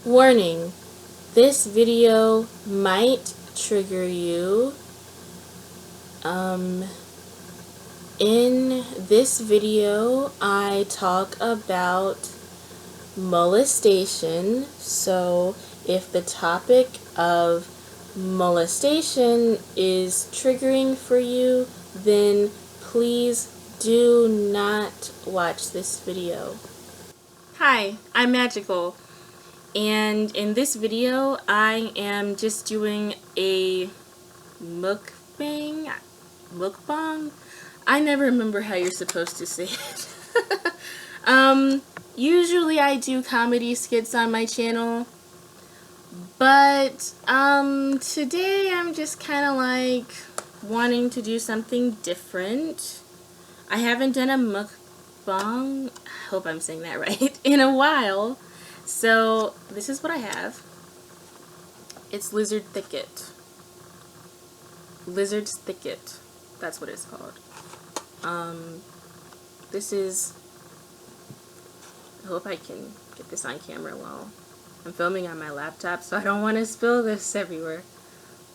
Warning, this video might trigger you. In this video, I talk about molestation. So if the topic of molestation is triggering for you, then please do not watch this video. Hi, I'm Magical. And in this video, I am just doing a mukbang? Mukbang? I never remember how you're supposed to say it. Usually I do comedy skits on my channel, but today I'm just kind of like wanting to do something different. I haven't done a mukbang, I hope I'm saying that right, in a while. So this is what I have. It's Lizard Thicket. Lizard's Thicket. That's what it's called. This is, I hope I can get this on camera while I'm filming on my laptop, so I don't want to spill this everywhere.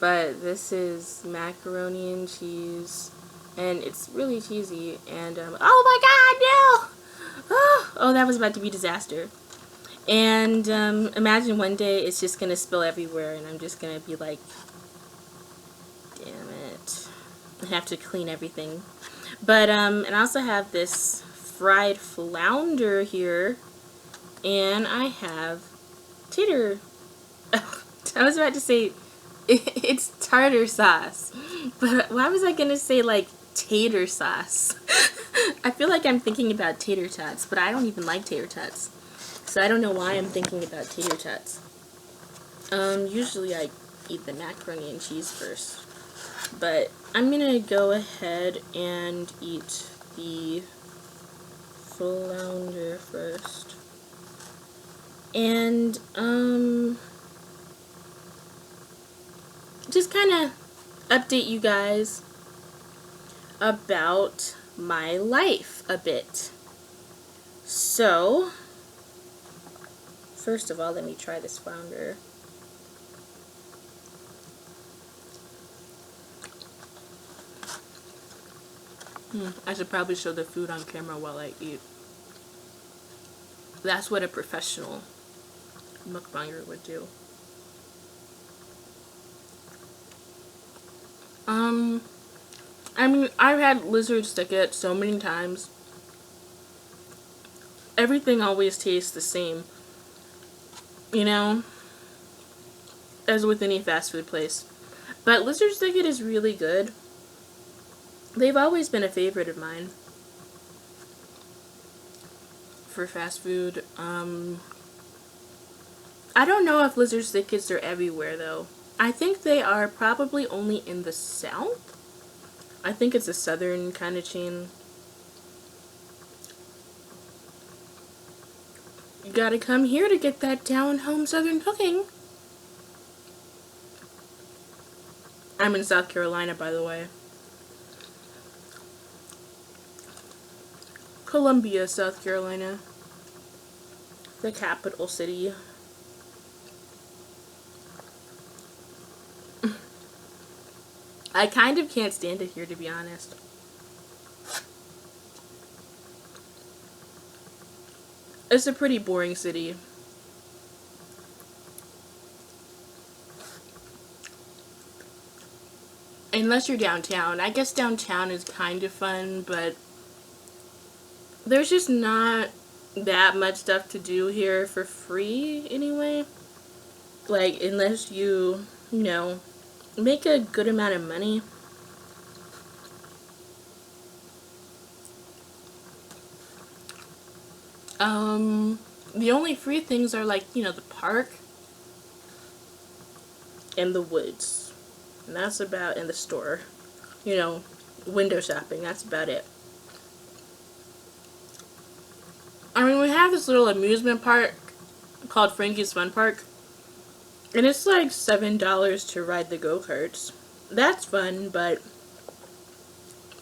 But this is macaroni and cheese, and it's really cheesy, and oh my god, no! Oh, that was about to be a disaster. And imagine one day it's just gonna spill everywhere and I'm just gonna be like, damn it, I have to clean everything. But and I also have this fried flounder here, and I have tater, I was about to say it's tartar sauce, but why was I gonna say like tater sauce? I feel like I'm thinking about tater tots, but I don't even like tater tots. So I don't know why I'm thinking about tater tots. Usually I eat the macaroni and cheese first. But I'm gonna go ahead and eat the flounder first. And, just kind of update you guys about my life a bit. So, first of all, let me try this flounder. I should probably show the food on camera while I eat. That's what a professional mukbanger would do. I mean, I've had Lizard Thicket so many times. Everything always tastes the same, you know, as with any fast food place. But Lizard Thicket is really good. They've always been a favorite of mine for fast food. I don't know if Lizard Thickets are everywhere though. I think they are probably only in the South. I think it's a southern kind of chain. You gotta come here to get that down-home southern cooking. I'm in South Carolina, by the way. Columbia, South Carolina. The capital city. I kind of can't stand it here, to be honest. It's a pretty boring city. Unless you're downtown. I guess downtown is kind of fun, but there's just not that much stuff to do here for free anyway. Like, unless you know, make a good amount of money. The only free things are like, you know, the park and the woods. And that's about, in the store. You know, window shopping, that's about it. I mean, we have this little amusement park called Frankie's Fun Park. And it's like $7 to ride the go-karts. That's fun, but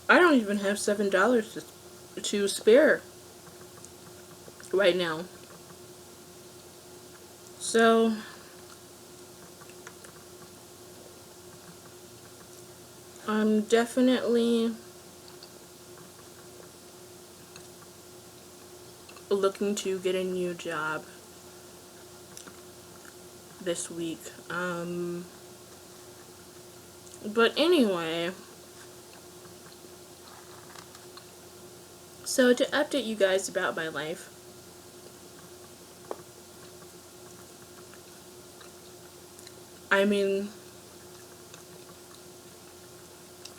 I don't even have $7 to spare right now. So I'm definitely looking to get a new job this week. But anyway, so to update you guys about my life, I mean,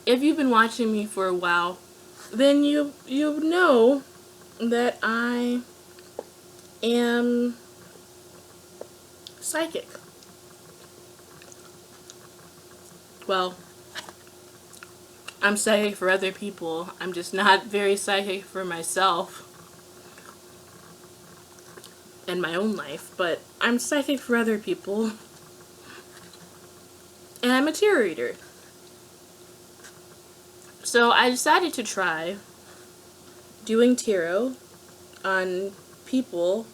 if you've been watching me for a while, then you know that I am psychic. Well, I'm psychic for other people. I'm just not very psychic for myself and my own life, but I'm psychic for other people. And I'm a tarot reader. So I decided to try doing tarot on people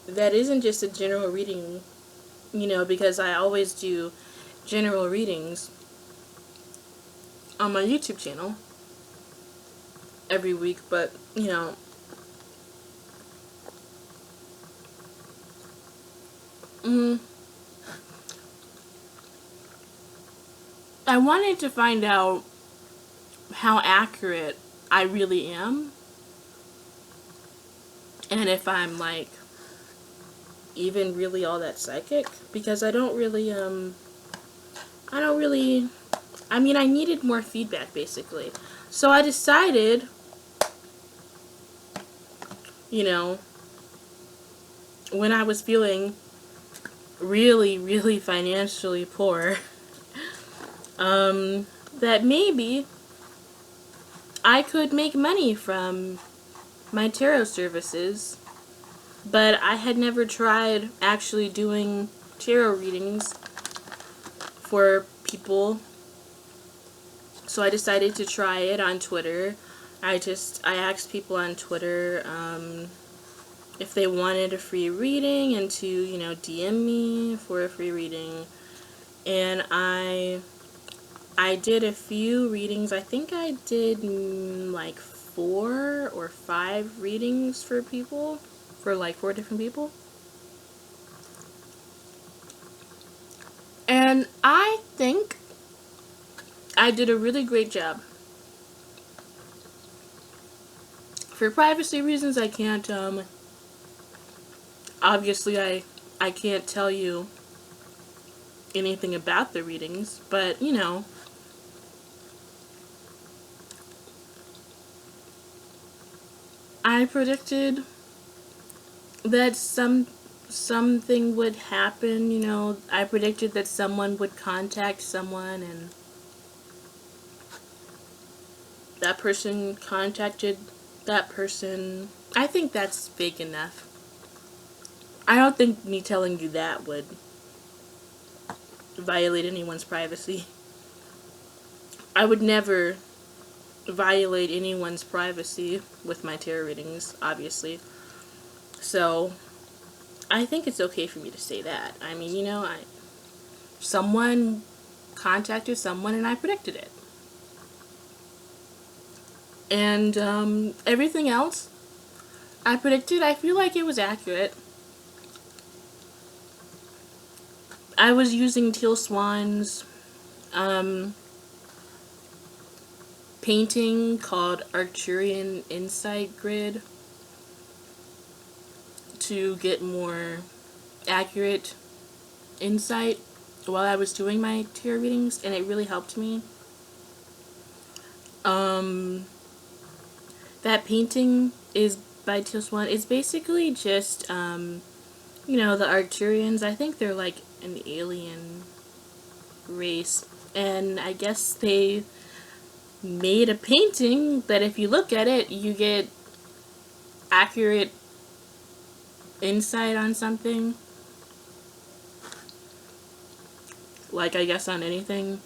that isn't just a general reading, you know, because I always do general readings on my YouTube channel every week, but, you know, I wanted to find out how accurate I really am, and if I'm, like, even really all that psychic, because I mean, I needed more feedback, basically. So I decided, you know, when I was feeling really, really financially poor, that maybe I could make money from my tarot services, but I had never tried actually doing tarot readings for people. So I decided to try it on Twitter. I asked people on Twitter if they wanted a free reading and to, you know, DM me for a free reading. And I did a few readings. I think I did like 4 or 5 readings for people, for like 4 different people. And I think I did a really great job. For privacy reasons, I can't, obviously I can't tell you anything about the readings, but, you know, I predicted that something would happen, you know. I predicted that someone would contact someone, and that person contacted that person. I think that's fake enough. I don't think me telling you that would violate anyone's privacy. I would never violate anyone's privacy with my tarot readings, obviously. So I think it's okay for me to say that. I mean, you know, someone contacted someone and I predicted it. And everything else I predicted, I feel like it was accurate. I was using Teal Swan's painting called Arcturian Insight Grid to get more accurate insight while I was doing my tarot readings, and it really helped me. That painting is by Teal Swan. It's basically just, you know, the Arcturians. I think they're like an alien race, and I guess they made a painting that if you look at it, you get accurate insight on something. Like, I guess on anything.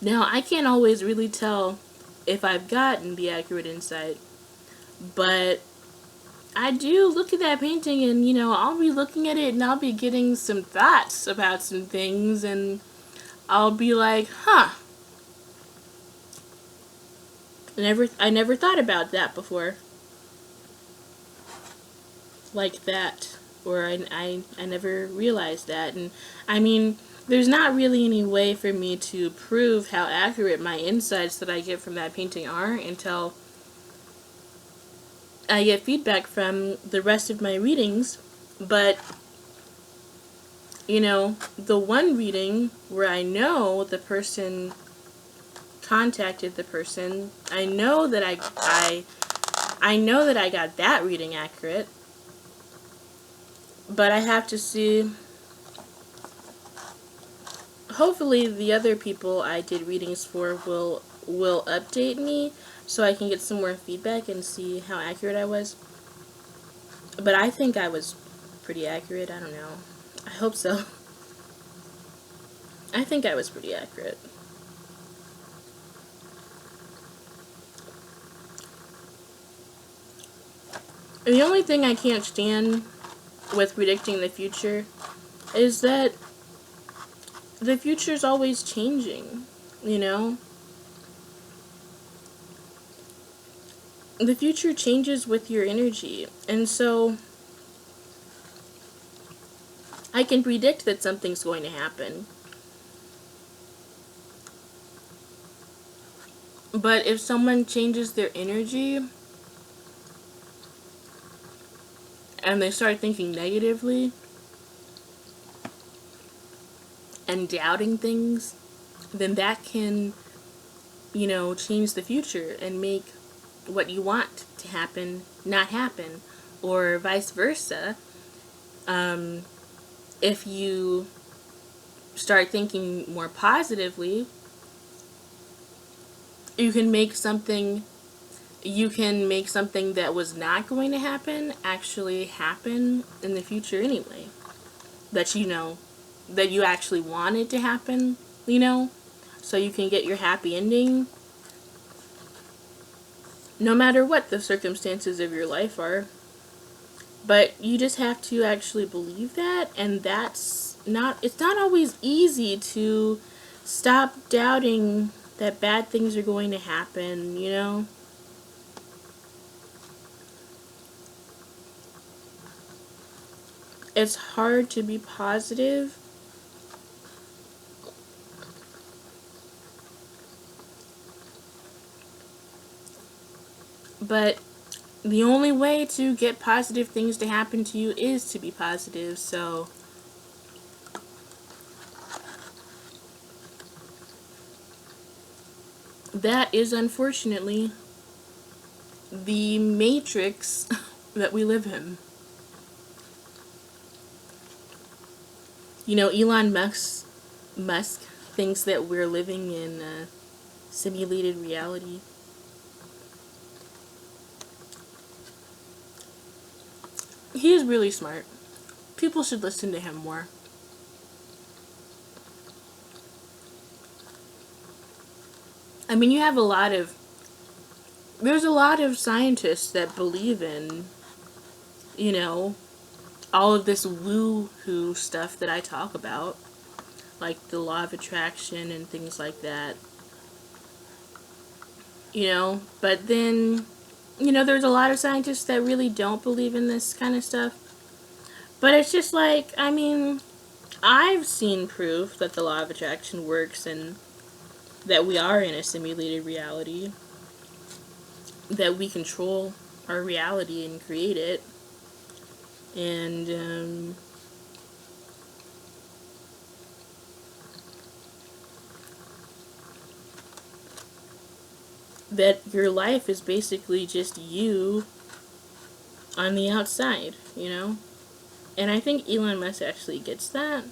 Now, I can't always really tell if I've gotten the accurate insight, but I do look at that painting and, I'll be looking at it and I'll be getting some thoughts about some things and I'll be like, huh, I never thought about that before. Like that. Or I never realized that. And I mean, there's not really any way for me to prove how accurate my insights that I get from that painting are until I get feedback from the rest of my readings. But, the one reading where I know the person contacted the person, I know that I know that I got that reading accurate. But I have to see. Hopefully, the other people I did readings for will update me so I can get some more feedback and see how accurate I was. But I think I was pretty accurate. I don't know. I hope so. I think I was pretty accurate. And the only thing I can't stand with predicting the future is that the future's always changing, you know? The future changes with your energy. And so I can predict that something's going to happen. But if someone changes their energy and they start thinking negatively and doubting things, then that can, change the future and make what you want to happen not happen, or vice versa. If you start thinking more positively, you can make something that was not going to happen actually happen in the future anyway. That that you actually wanted to happen, so you can get your happy ending no matter what the circumstances of your life are. But you just have to actually believe that, and it's not always easy to stop doubting that bad things are going to happen. It's hard to be positive, but the only way to get positive things to happen to you is to be positive. So that is unfortunately the matrix that we live in. Elon Musk thinks that we're living in a simulated reality. He is really smart. People should listen to him more. I mean, there's a lot of scientists that believe in, all of this woo-hoo stuff that I talk about, like the law of attraction and things like that. But then, there's a lot of scientists that really don't believe in this kind of stuff. But it's just like, I mean, I've seen proof that the law of attraction works and that we are in a simulated reality, that we control our reality and create it, and that your life is basically just you on the outside. And I think Elon Musk actually gets that.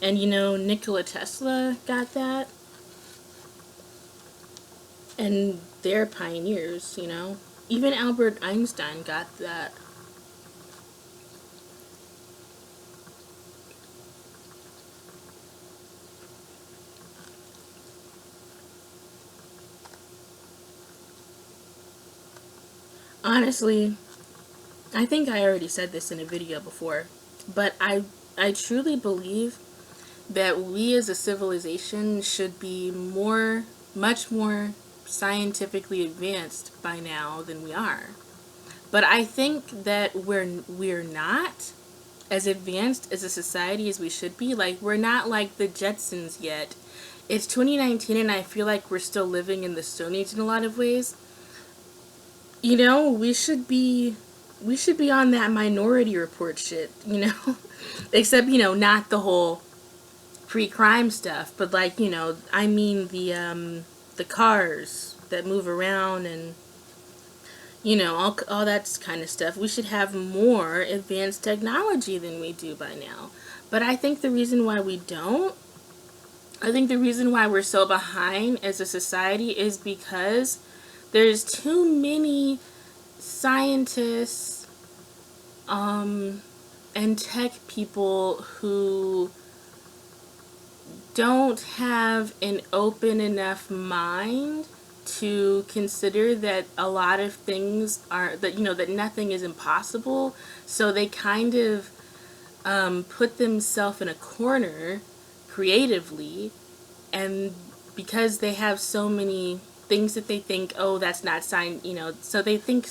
And Nikola Tesla got that. And they're pioneers. Even Albert Einstein got that. Honestly, I think I already said this in a video before, but I truly believe that we as a civilization should be much more scientifically advanced by now than we are. But I think that we're not as advanced as a society as we should be. Like, we're not like the Jetsons yet. It's 2019 and I feel like we're still living in the Stone Age in a lot of ways. You know, we should be on that Minority Report shit, you know? Except, you know, not the whole pre-crime stuff, but like, you know, I mean the cars that move around and, you know, all that kind of stuff. We should have more advanced technology than we do by now. But I think the reason why we don't, I think the reason why we're so behind as a society is because there's too many scientists and tech people who don't have an open enough mind to consider that a lot of things are, that, you know, that nothing is impossible. So they kind of put themselves in a corner creatively, and because they have so many things that they think, oh, that's not science, you know, so they think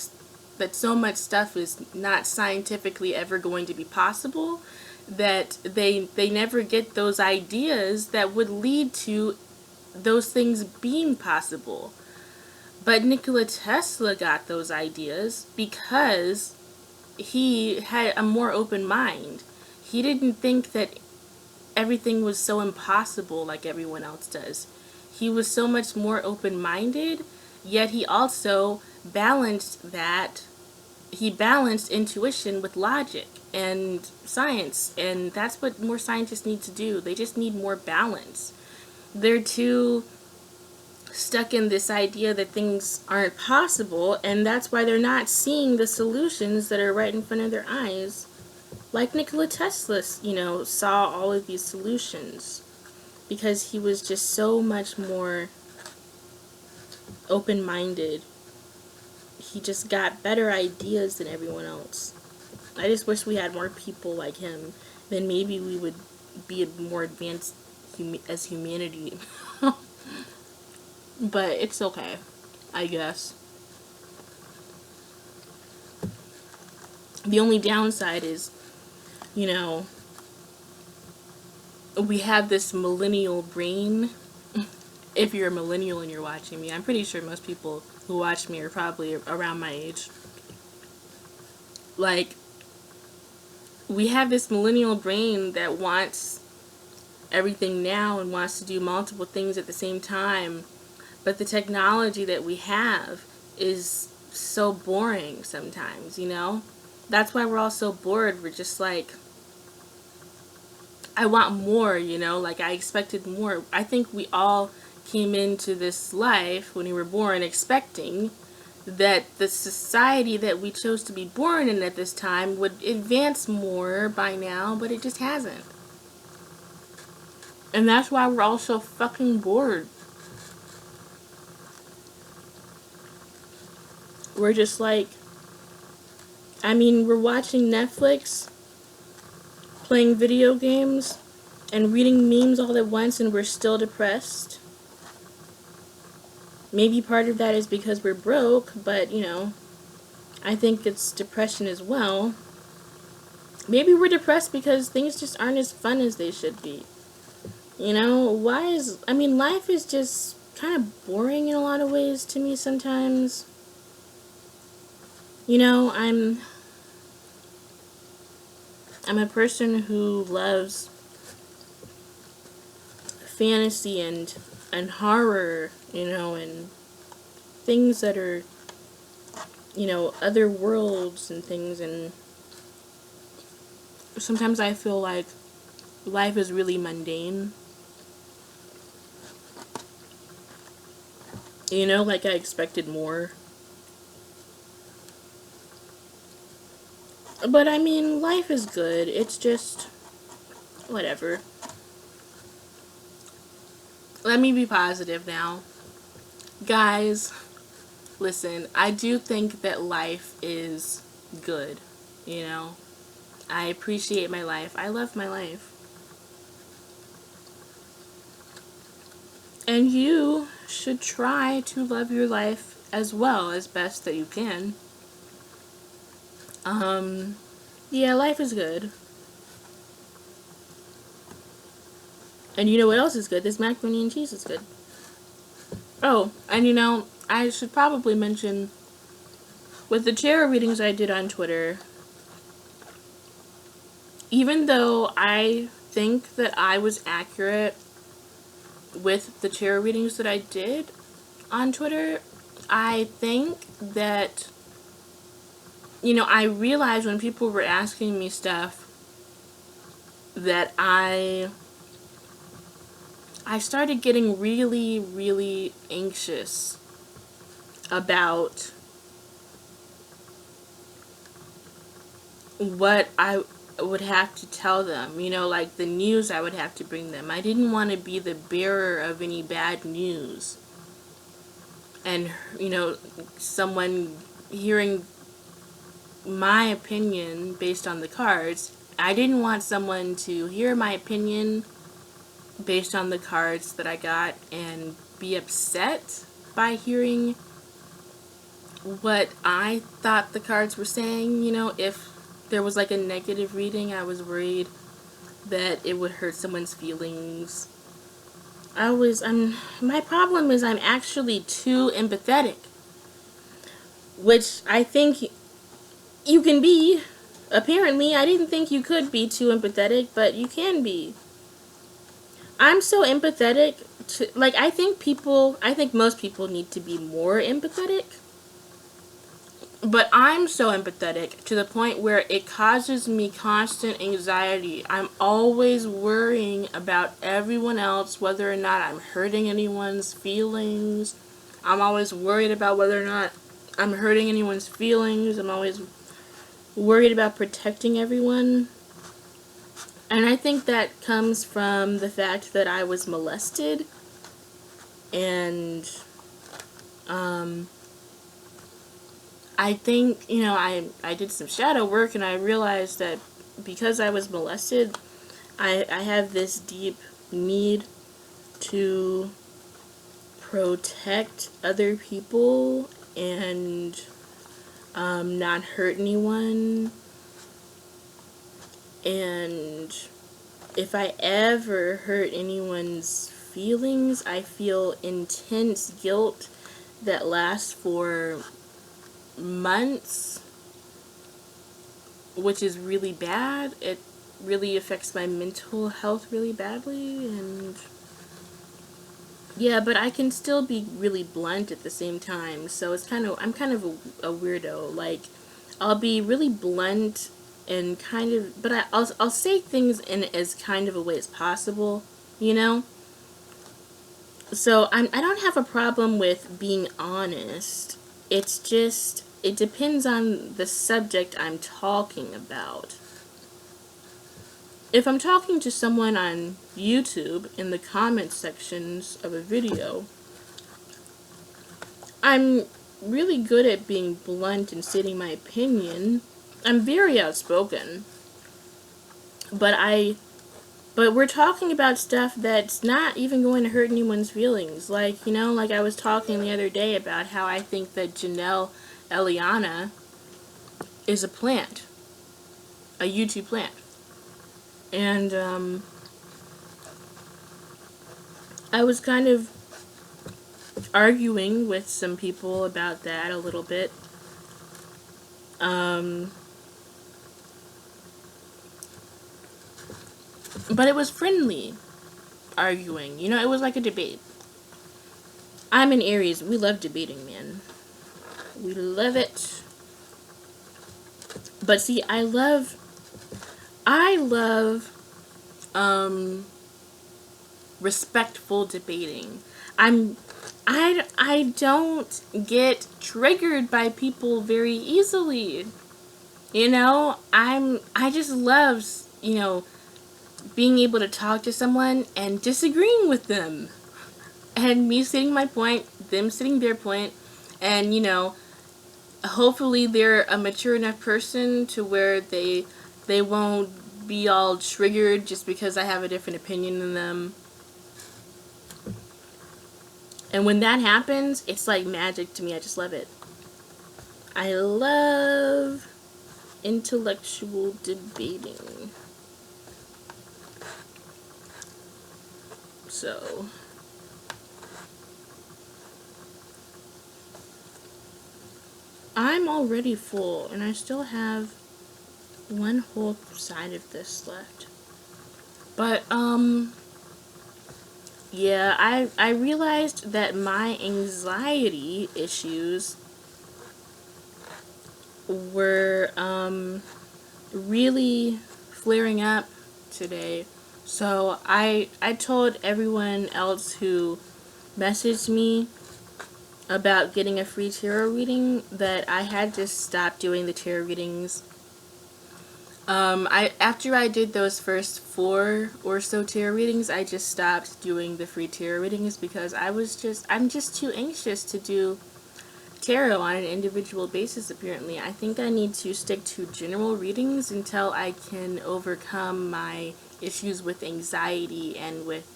that so much stuff is not scientifically ever going to be possible, that they never get those ideas that would lead to those things being possible. But Nikola Tesla got those ideas because he had a more open mind. He didn't think that everything was so impossible like everyone else does. He was so much more open-minded, yet he also balanced that. He balanced intuition with logic and science, and that's what more scientists need to do. They just need more balance. They're too stuck in this idea that things aren't possible, and that's why they're not seeing the solutions that are right in front of their eyes. Like Nikola Tesla, you know, saw all of these solutions because he was just so much more open-minded. He just got better ideas than everyone else. I just wish we had more people like him. Then maybe we would be more advanced as humanity. But it's okay, I guess. The only downside is, you know, we have this millennial brain. If you're a millennial and you're watching me, I'm pretty sure most people who watch me are probably around my age. Like, we have this millennial brain that wants everything now and wants to do multiple things at the same time. But the technology that we have is so boring sometimes, you know? That's why we're all so bored. We're just like, I want more, you know? Like, I expected more. I think we all came into this life when we were born expecting that the society that we chose to be born in at this time would advance more by now, but it just hasn't. And that's why we're all so fucking bored. We're just like, I mean, we're watching Netflix, playing video games, and reading memes all at once, and we're still depressed. Maybe part of that is because we're broke, but, you know, I think it's depression as well. Maybe we're depressed because things just aren't as fun as they should be. You know, life is just kind of boring in a lot of ways to me sometimes. You know, I'm a person who loves fantasy and horror, you know, and things that are, you know, other worlds and things, and sometimes I feel like life is really mundane. You know, like I expected more. But I mean, life is good. It's just whatever. Let me be positive now. Guys, listen, I do think that life is good. You know, I appreciate my life. I love my life. And you should try to love your life as well as best that you can. Yeah, life is good. And you know what else is good? This macaroni and cheese is good. Oh, and you know, I should probably mention, with the tarot readings I did on Twitter, even though I think that I was accurate with the tarot readings that I did on Twitter, I think that, you know, I realized when people were asking me stuff that I started getting really, really anxious about what I would have to tell them, you know, like the news I would have to bring them. I didn't want to be the bearer of any bad news. And, you know, someone hearing my opinion based on the cards, I didn't want someone to hear my opinion based on the cards that I got and be upset by hearing what I thought the cards were saying. You know, if there was like a negative reading, I was worried that it would hurt someone's feelings. My problem is I'm actually too empathetic, which I think you can be. Apparently, I didn't think you could be too empathetic, but you can be. I'm so empathetic to, like, I think most people need to be more empathetic. But I'm so empathetic to the point where it causes me constant anxiety. I'm always worrying about everyone else, whether or not I'm hurting anyone's feelings. I'm always worried about whether or not I'm hurting anyone's feelings. I'm always worried about protecting everyone. And I think that comes from the fact that I was molested. And, I think, you know, I did some shadow work and I realized that because I was molested, I have this deep need to protect other people and not hurt anyone. And if I ever hurt anyone's feelings, I feel intense guilt that lasts for months, which is really bad. It really affects my mental health really badly. And yeah, but I can still be really blunt at the same time, so I'm kind of a weirdo. Like, I'll be really blunt and kind of, but I'll say things in as kind of a way as possible, you know. So I don't have a problem with being honest. It's just, it depends on the subject I'm talking about. If I'm talking to someone on YouTube in the comment sections of a video, I'm really good at being blunt and stating my opinion. I'm very outspoken. But we're talking about stuff that's not even going to hurt anyone's feelings. Like, you know, like I was talking the other day about how I think that Janelle Eliana is a plant. A YouTube plant. And, I was kind of arguing with some people about that a little bit. But it was friendly arguing. You know, it was like a debate. I'm an Aries. We love debating, man. We love it. But see, I love, respectful debating. I don't get triggered by people very easily. You know, I just love, you know, being able to talk to someone and disagreeing with them. And me stating my point, them stating their point, and, you know, hopefully they're a mature enough person to where they won't be all triggered just because I have a different opinion than them. And when that happens, it's like magic to me. I just love it. I love intellectual debating. So I'm already full and I still have one whole side of this left. But yeah, I realized that my anxiety issues were really flaring up today. So I told everyone else who messaged me about getting a free tarot reading that I had to stop doing the tarot readings. After I did those first 4 or so tarot readings, I just stopped doing the free tarot readings because I'm just too anxious to do tarot on an individual basis. Apparently, I think I need to stick to general readings until I can overcome my issues with anxiety and with,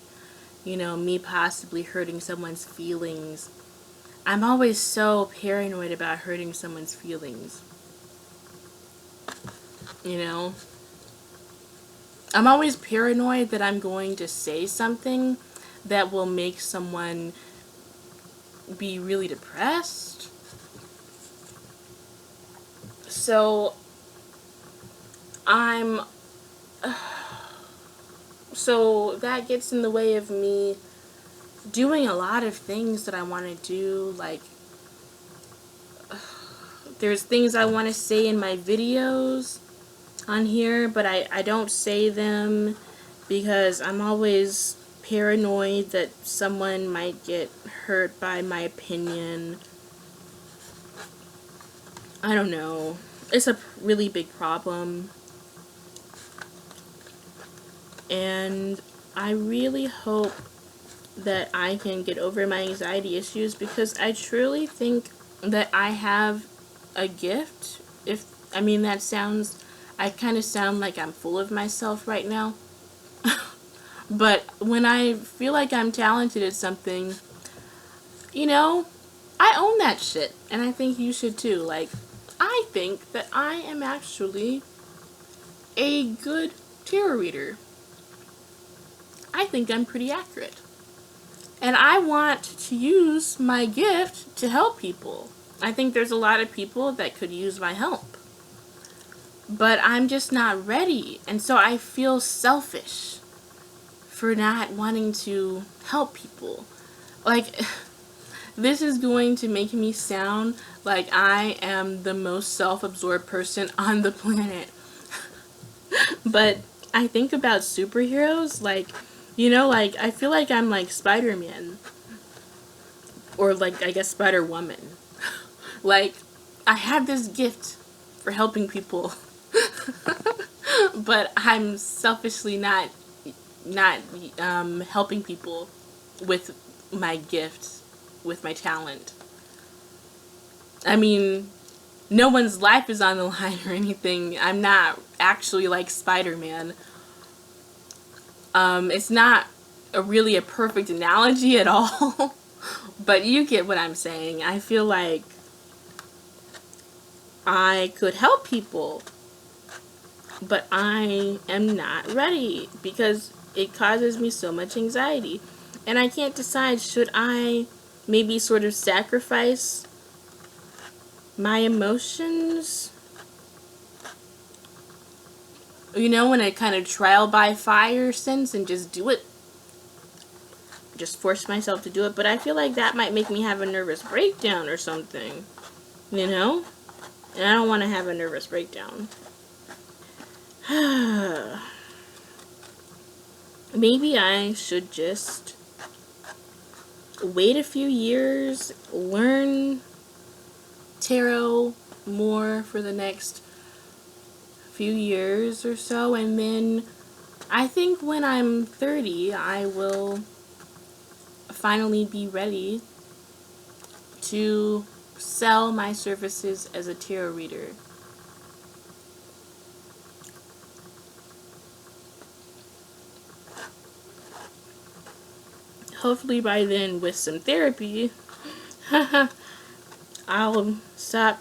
me possibly hurting someone's feelings. I'm always so paranoid about hurting someone's feelings. I'm always paranoid that I'm going to say something that will make someone be really depressed. So so that gets in the way of me doing a lot of things that I want to do. Like, there's things I want to say in my videos on here, but I don't say them because I'm always paranoid that someone might get hurt by my opinion. I don't know. It's a really big problem. And I really hope that I can get over my anxiety issues because I truly think that I have a gift. I kind of sound like I'm full of myself right now. But when I feel like I'm talented at something, I own that shit. And I think you should too. Like, I think that I am actually a good tarot reader. I think I'm pretty accurate. And I want to use my gift to help people. I think there's a lot of people that could use my help. But I'm just not ready. And so I feel selfish for not wanting to help people. Like, this is going to make me sound like I am the most self-absorbed person on the planet. But I think about superheroes, like, I feel like I'm like Spider-Man. Or like, I guess, Spider-Woman. Like, I have this gift for helping people. But I'm selfishly not helping people with my gift, with my talent. I mean, no one's life is on the line or anything. I'm not actually like Spider-Man. It's not really a perfect analogy at all. But you get what I'm saying. I feel like I could help people, but I am not ready because it causes me so much anxiety. And I can't decide, should I maybe sort of sacrifice my emotions? In a kind of trial by fire sense and just do it. Just force myself to do it. But I feel like that might make me have a nervous breakdown or something. And I don't want to have a nervous breakdown. Maybe I should just wait a few years, learn tarot more for the next few years or so, and then I think when I'm 30, I will finally be ready to sell my services as a tarot reader. Hopefully by then, with some therapy, I'll stop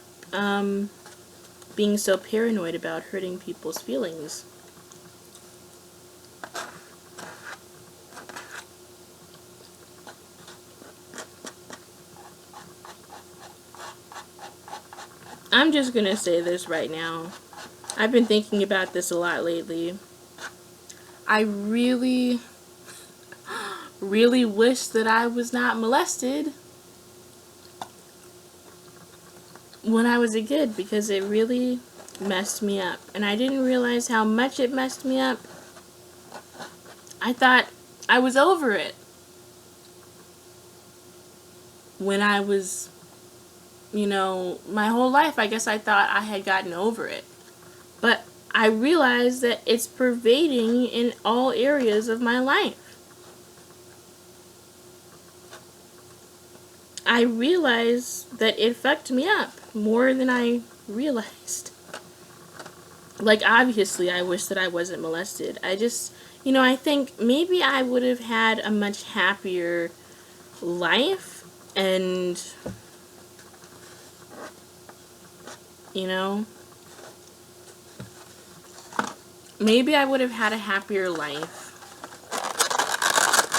being so paranoid about hurting people's feelings. I'm just gonna say this right now. I've been thinking about this a lot lately. I really, really wish that I was not molested when I was a kid, because it really messed me up. And I didn't realize how much it messed me up. I thought I was over it when I was, my whole life, I guess I thought I had gotten over it. But I realized that it's pervading in all areas of my life. I realized that it fucked me up more than I realized. Like, obviously, I wish that I wasn't molested. I just, I think maybe I would have had a much happier life, and, maybe I would have had a happier life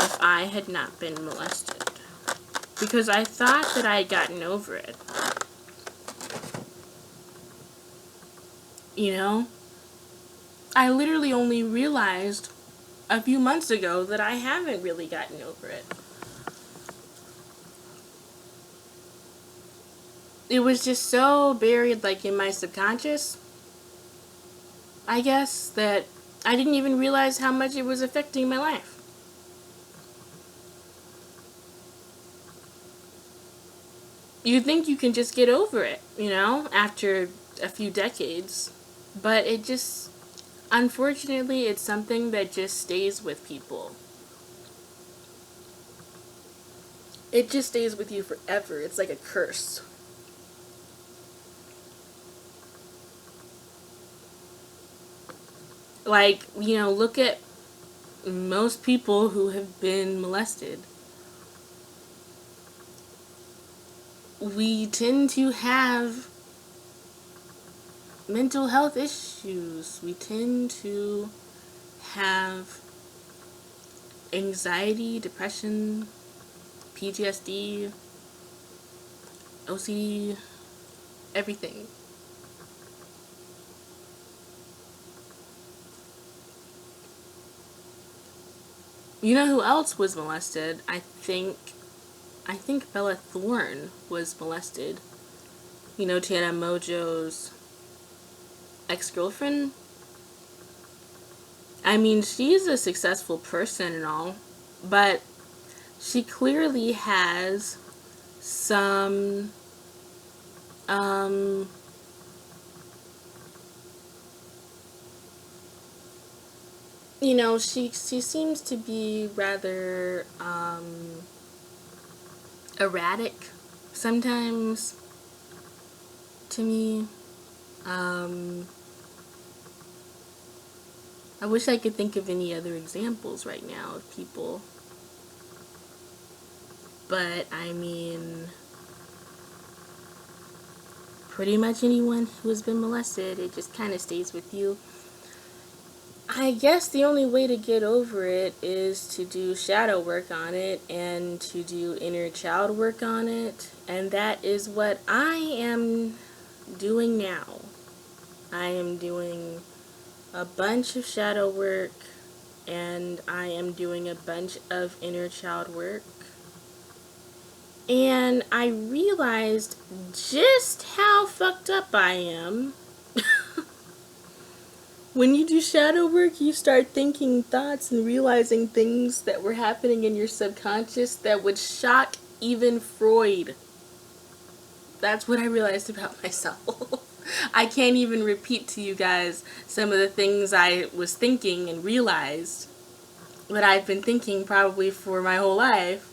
if I had not been molested. Because I thought that I had gotten over it. I literally only realized a few months ago that I haven't really gotten over it. It was just so buried, like, in my subconscious, I guess, that I didn't even realize how much it was affecting my life. You think you can just get over it, after a few decades. But it just, unfortunately, it's something that just stays with people. It just stays with you forever. It's like a curse. Like, look at most people who have been molested. We tend to have mental health issues. We tend to have anxiety, depression, PTSD, OCD, everything. You know who else was molested? I think Bella Thorne was molested. Tana Mojo's ex-girlfriend. I mean, she's a successful person and all, but she clearly has some she seems to be rather erratic sometimes to me. I wish I could think of any other examples right now of people. But, I mean, pretty much anyone who has been molested, it just kind of stays with you. I guess the only way to get over it is to do shadow work on it and to do inner child work on it. And that is what I am doing now. I am doing a bunch of shadow work, and I am doing a bunch of inner child work. And I realized just how fucked up I am. When you do shadow work, you start thinking thoughts and realizing things that were happening in your subconscious that would shock even Freud. That's what I realized about myself. I can't even repeat to you guys some of the things I was thinking and realized that I've been thinking probably for my whole life.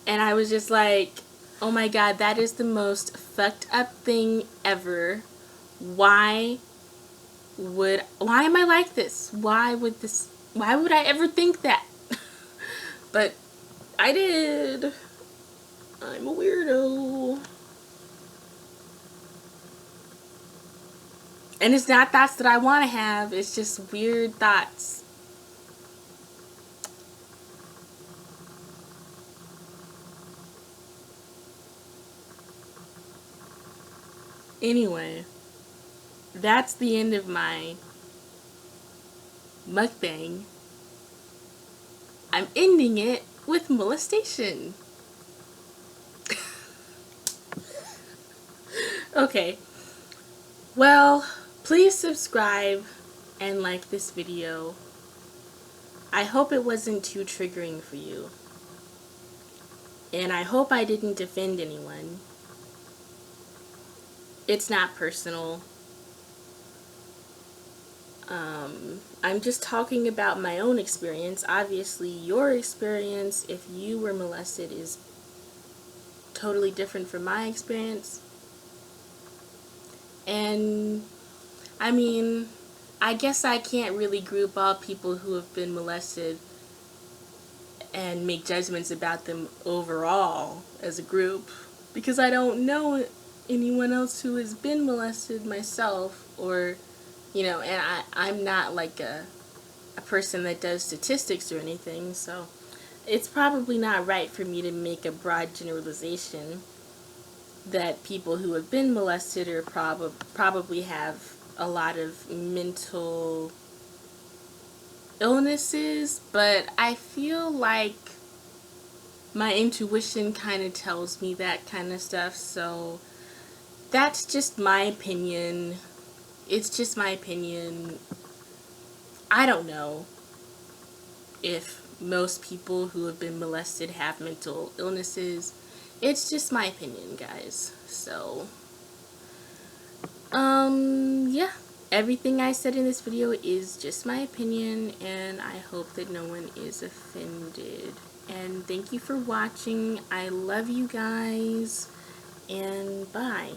And I was just like, Oh my god, that is the most fucked up thing ever. Why am I like this? Why would I ever think that? But I did. I'm a weirdo. And it's not thoughts that I want to have, it's just weird thoughts. Anyway, that's the end of my mukbang. I'm ending it with molestation. Okay. Well, please subscribe and like this video. I hope it wasn't too triggering for you. And I hope I didn't offend anyone. It's not personal. I'm just talking about my own experience. Obviously, your experience, if you were molested, is totally different from my experience. And, I mean, I guess I can't really group all people who have been molested and make judgments about them overall as a group, because I don't know anyone else who has been molested myself, or, you know, and I'm not like a person that does statistics or anything, so it's probably not right for me to make a broad generalization that people who have been molested are probably have a lot of mental illnesses, but I feel like my intuition kind of tells me that kind of stuff, so that's just my opinion. It's just my opinion. I don't know if most people who have been molested have mental illnesses. It's just my opinion, guys. So, yeah. Everything I said in this video is just my opinion, and I hope that no one is offended. And thank you for watching. I love you guys, and bye.